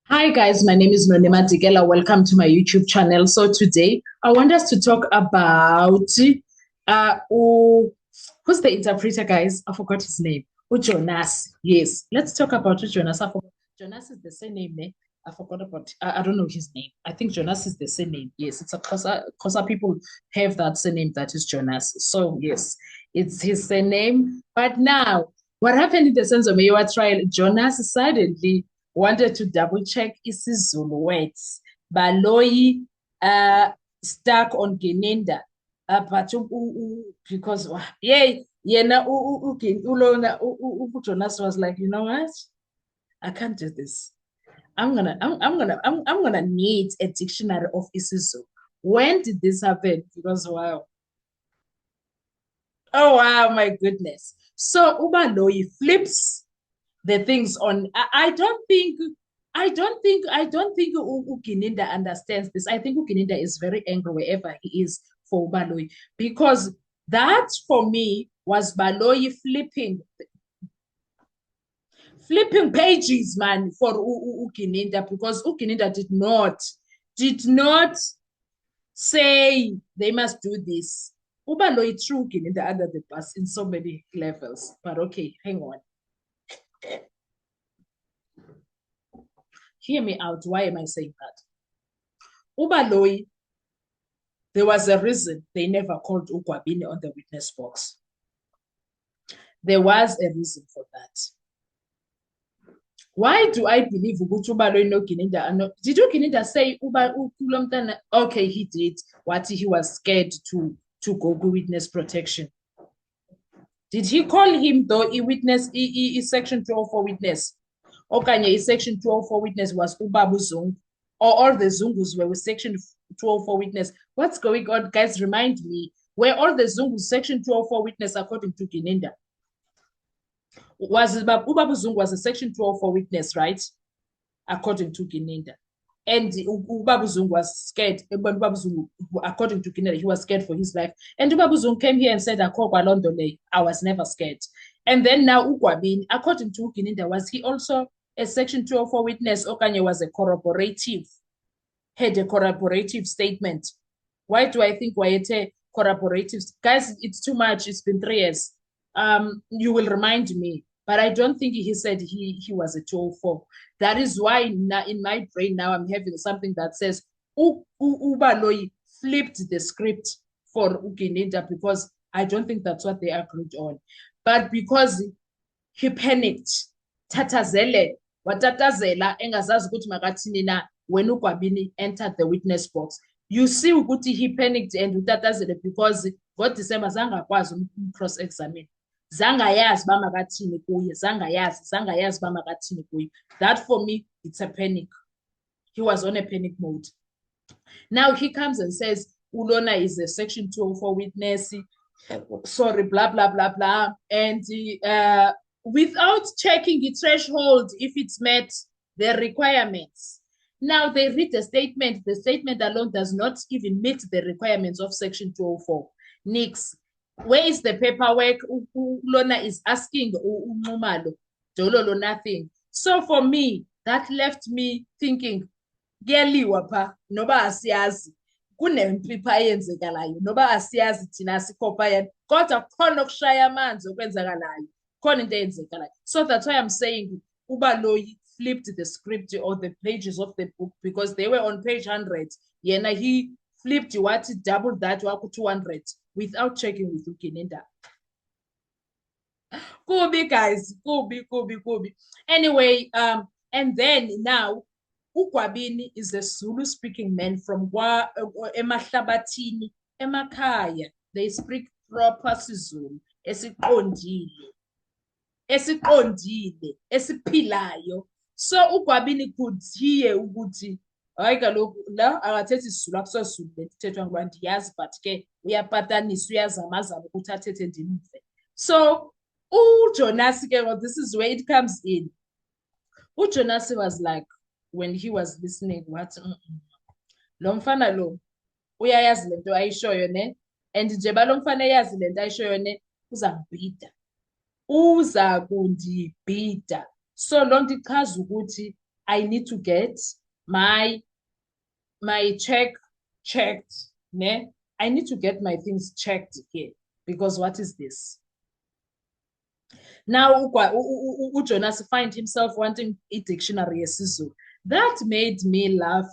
Hi guys, my name is Nonema Digela. Welcome to my YouTube channel. So today I want us to talk about who's the interpreter, guys? I forgot his name. Jonas. Yes, let's talk about Jonas. I forgot. Jonas is the same name. Eh? I forgot about. I don't know his name. I think Jonas is the same name. Yes, it's a Kosa people have that same name that is Jonas. So yes, it's his same name. But now, what happened in the sense of Iowa trial? Jonas suddenly wanted to double check isiZulu words. Baloyi stuck on Geninda. But because yay, yena ulona Jonas was like, you know what? I can't do this. I'm gonna need a dictionary of isiZulu. When did this happen? Because wow. Oh wow, my goodness. So Ubaloyi flips the things on. I don't think Ugininda understands this. I think Ugininda is very angry wherever he is for Baloyi because that for me was Baloyi flipping pages, man, for Ugininda because Ugininda did not say they must do this. Ubaloyi threw Ugininda under the bus in so many levels. But okay, hang on. Hear me out. Why am I saying that? Ubaloyi, there was a reason they never called Ugwabini on the witness box. There was a reason for that. Why do I believe ukuthi Ubaloyi no Gininda? Did Gininda say Okay, he did. What he was scared to go to witness protection. Did he call him though? He witness section 204 witness. Okay, section 204 witness was Ubabu Zungu, or all the Zungus were with section 204 witness. What's going on, guys? Remind me, were all the Zungus section 204 witness according to Gininda? Was Ubabu Zungu was a section 204 witness, right? According to Gininda. And Ubabu Zungu was scared. Ubabu Zungu, according to Gininda, he was scared for his life. And Ubabu Zungu came here and said, I was never scared. And then now Ugwabini, according to Gininda, was he also a section 204 witness? Okanye was had a corroborative statement. Why do I think Wayete corroborative? Guys, it's too much. It's been 3 years. You will remind me, but I don't think he said he was a 204. That is why in my brain now I'm having something that says Ubaloyi flipped the script for Ugininda because I don't think that's what they agreed on. But because he panicked, Tatazele, watatazela, engazazi ukuthi makathini na when Ugwabini entered the witness box. You see ukuthi he panicked and utatazele because ngoDecember zangakwazi cross-examine. Zangayazi bamakathini kuye, zangayazi bamakathini kuye. That for me, it's a panic. He was on a panic mode. Now he comes and says, Ulona is a section 204 witness. Sorry, blah, blah, blah, blah. And without checking the threshold, if it's met the requirements. Now they read the statement. The statement alone does not even meet the requirements of section 204. Nix. Where is the paperwork? Lona is asking Umalo. Dololo nothing. So for me, that left me thinking, kuyaliwa pha noba asiyazi kunempipa eyenzekalayo noba asiyazi thina sikopha yena kodwa khona okushaya amanzi okwenzakalayo khona into eyenzekalayo. So that's why I'm saying Ubaloyi flipped the script or the pages of the book because they were on page 100. Yena he flipped what doubled that waku 200 without checking with Ugininda. Kubi, guys, kubi. Anyway, and then now Ugwabini is a Zulu-speaking man from Emahlabathini, Emakhaya. They speak proper Zulu, esiphilayo. So Ugwabini could hear ukuthi hayi kaloku la akathethi isiZulu akusozulu lethethwa ngabantu yazi but ke uyapataniswa uyazamazama ukuthi athethe ndimve. So Jonas, this is where it comes in. Jonas was like, when he was listening, what? Lo mfana lo uyayazi lento ayishoyo ne, and njengoba lo mfana eyazi lento ayishoyo ne, uza kundibhida. So lonto ichaza ukuthi I need to get my checked, ne? I need to get my things checked here because what is this? Now Jonas find himself wanting a dictionary yesiZulu. That made me laugh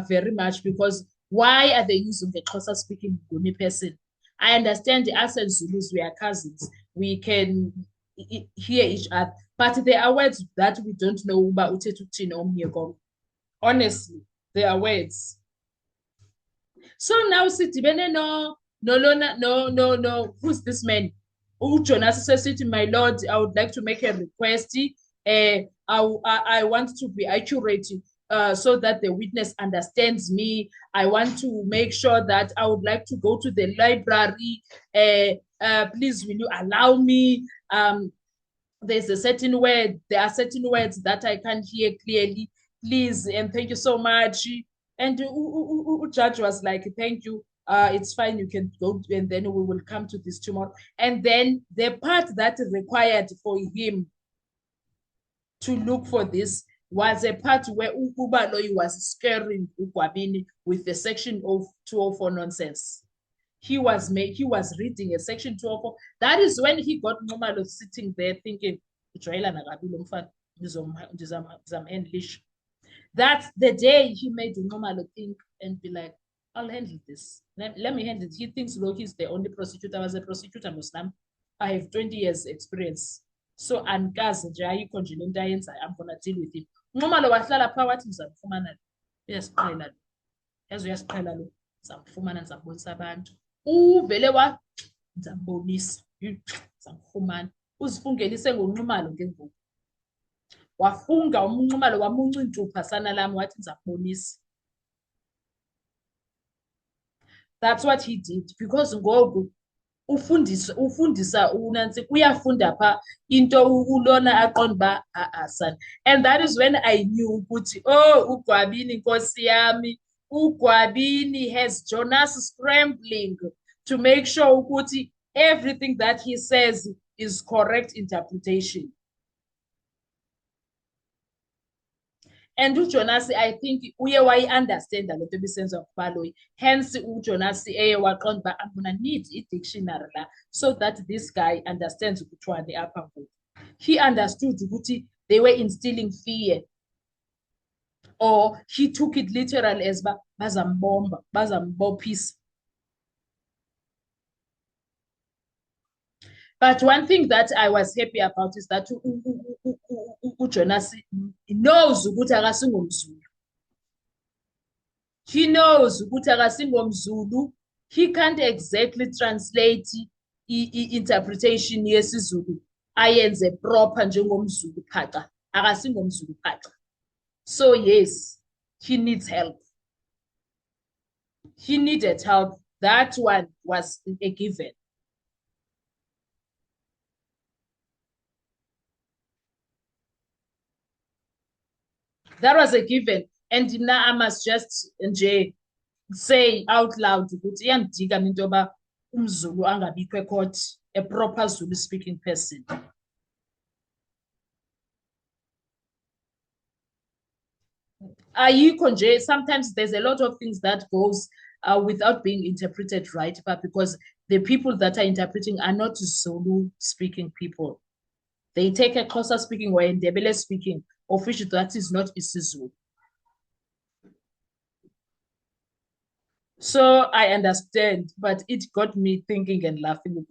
very much because why are they using the Xhosa speaking Nguni person? I understand the accent Zulus, we are cousins. We can hear each other. But there are words that we don't know about Utetutin. Honestly, there are words. So now Sitibene no. Who's this man? Jonas says to my lord, I would like to make a request. I want to be accurate so that the witness understands me. I want to make sure that I would like to go to the library. Please, will you allow me? There's a certain word, there are certain words that I can't hear clearly. Please, and thank you so much. And judge was like, thank you. It's fine, you can go, and then we will come to this tomorrow. And then the part that required for him to look for this was a part where Ubaloyi was scaring Ugwabini with the section of 204 nonsense. He was reading a section 204. That is when he got normal of sitting there thinking, that's the day he made normal think and be like, I'll handle this. Let me handle it. He thinks Loki is the only prosecutor. I was a prosecutor Muslim. I have 20 years experience. So angazi nje ayikho nje lento ayenza, I'm gonna deal with him. Nxumalo wahlala phaa wathi ngizamfumana. Uyasiqhela lo. Yazi uyasiqhela lo. Ngizamfumana ngizambonisa abantu. Uvele ngizambonisa. Ngizamfumana. Uzifungelise ngoNxumalo ngengubo. Wafunga uNxumalo wamunca intupha sana lami wathi ngizambonisa. That's what he did because ngoku ufundisa unansi uyafunda pha into ulona aqonda ba son. And that is when I knew ukuthi uGwabini nkosi yami, uGwabini has Jonas scrambling to make sure ukuthi everything that he says is correct interpretation. And uJonas, I think uye wayi-understand le nto ebisenziwa nguBaloyi. Hence uJonas waqonda uba I'm gonna need i-dictionary la so that this guy understands ukuthi apha ngoku. He understood ukuthi they were instilling fear, or he took it literal as bazambomba, bazambophisa. But one thing that I was happy about is that Jonas knows ukuthi akasingomZulu. He knows ukuthi akasingomZulu. He can't exactly translate interpretation yesiZulu ayenze proper njengomZulu phaqa. AkasingomZulu phaqa. So yes, he needs help. He needed help. That one was a given. That was a given. And now I must just say out loud ukuthi iyangidika into yoba umZulu angabikho ecourt, a proper Zulu speaking person. Ayikho nje, sometimes there's a lot of things that goes without being interpreted right, but because the people that are interpreting are not Zulu speaking people. They take a Xhosa speaking or a Ndebele speaking, of which that is not isiZulu. So I understand, but it got me thinking and laughing.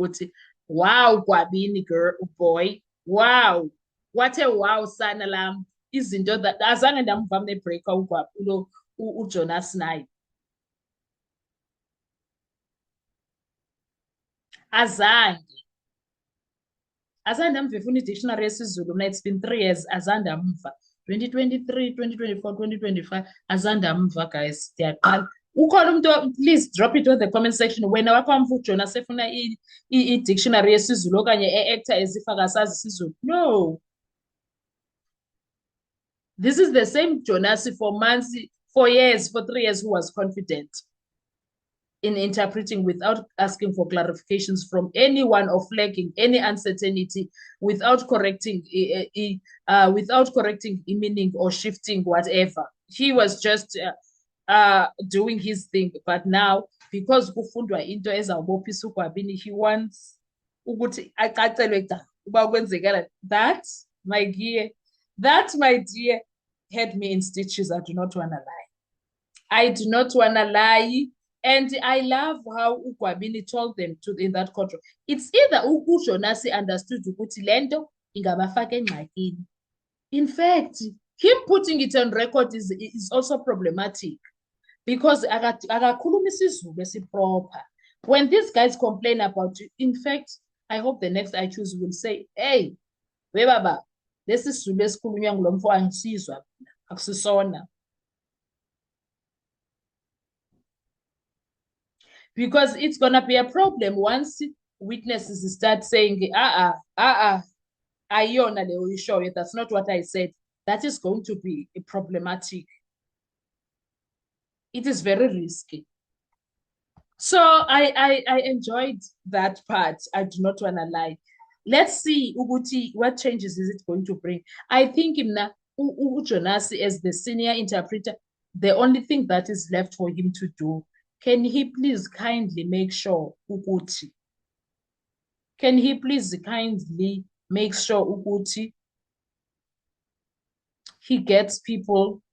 Wow, Gwabini girl, boy, wow, what a wow, sana lam. Izinto that azange ndamva nebreaker uJonas naye. Azange ndamva efuna i-dictionary yesiZulu mna, it's been 3 years azange ndamva. 2023, 2024, 2025 azange ndamva, guys. Ndiyaqala. Ukhona umuntu, please drop it on the comment section. Wena wakho wamva uJonas efuna i-dictionary yesiZulu okanye e-actor as if akasazi isiZulu. No. This is the same Jonas for months, for years, for 3 years who was confident. in interpreting without asking for clarifications from anyone or flagging any uncertainty without correcting meaning or shifting whatever. He was just doing his thing, but now because kufundwa into ezawubophisa uGwabini, he wants ukuthi acacelwe uba kwenzekala. That my dear had me in stitches. I do not want to lie. I do not want to lie. And I love how uGwabini told them in that courtroom. It's either uJonasi understood ukuthi lento ingabafaka engxakini. In fact, him putting it on record is also problematic because akakhuluma isiZulu esiproper. When these guys complain about it, in fact, I hope the next accused will say, hey, webaba, this is isiZulu esikhulunywa ngulo mfo angisizwa akusisona. Because it's going to be a problem once witnesses start saying, ayona leyo ishoyo, that's not what I said. That is going to be problematic. It is very risky. So I enjoyed that part. I do not want to lie. Let's see Uguti, what changes is it going to bring? I think Jonasi as the senior interpreter, the only thing that is left for him to do, can he please kindly make sure Uguti? Can he please kindly make sure Uguti he gets people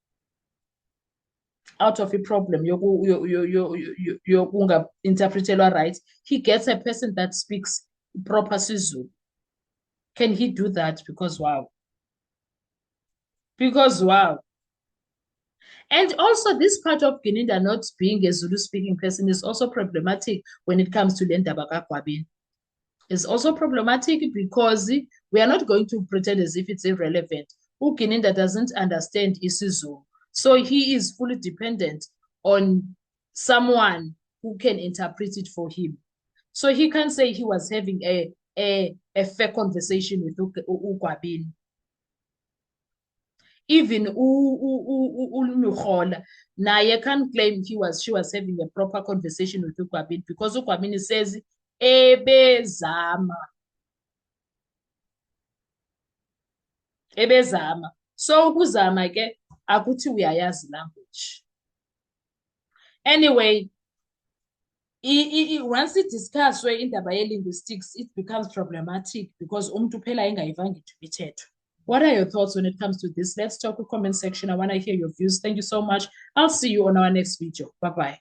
out of a problem? Interpretelwa right. He gets a person that speaks proper Sizulu. Can he do that? Because wow. And also this part of Gininda not being a Zulu speaking person is also problematic when it comes to Lendaba kaGwabini. It's also problematic because we are not going to pretend as if it's irrelevant. Gininda doesn't understand isiZulu. So he is fully dependent on someone who can interpret it for him. So he can't say he was having a fair conversation with uGwabini. Even uMukhola naye can't claim she was having a proper conversation with uGwabini because uGwabini says ebezama. So ukuzama ke akuthi uyayazi language. Anyway, once it discussed indaba linguistics, it becomes problematic because umuntu phela engayivanga imithetho. What are your thoughts when it comes to this? Let's talk in the comment section. I want to hear your views. Thank you so much. I'll see you on our next video. Bye-bye.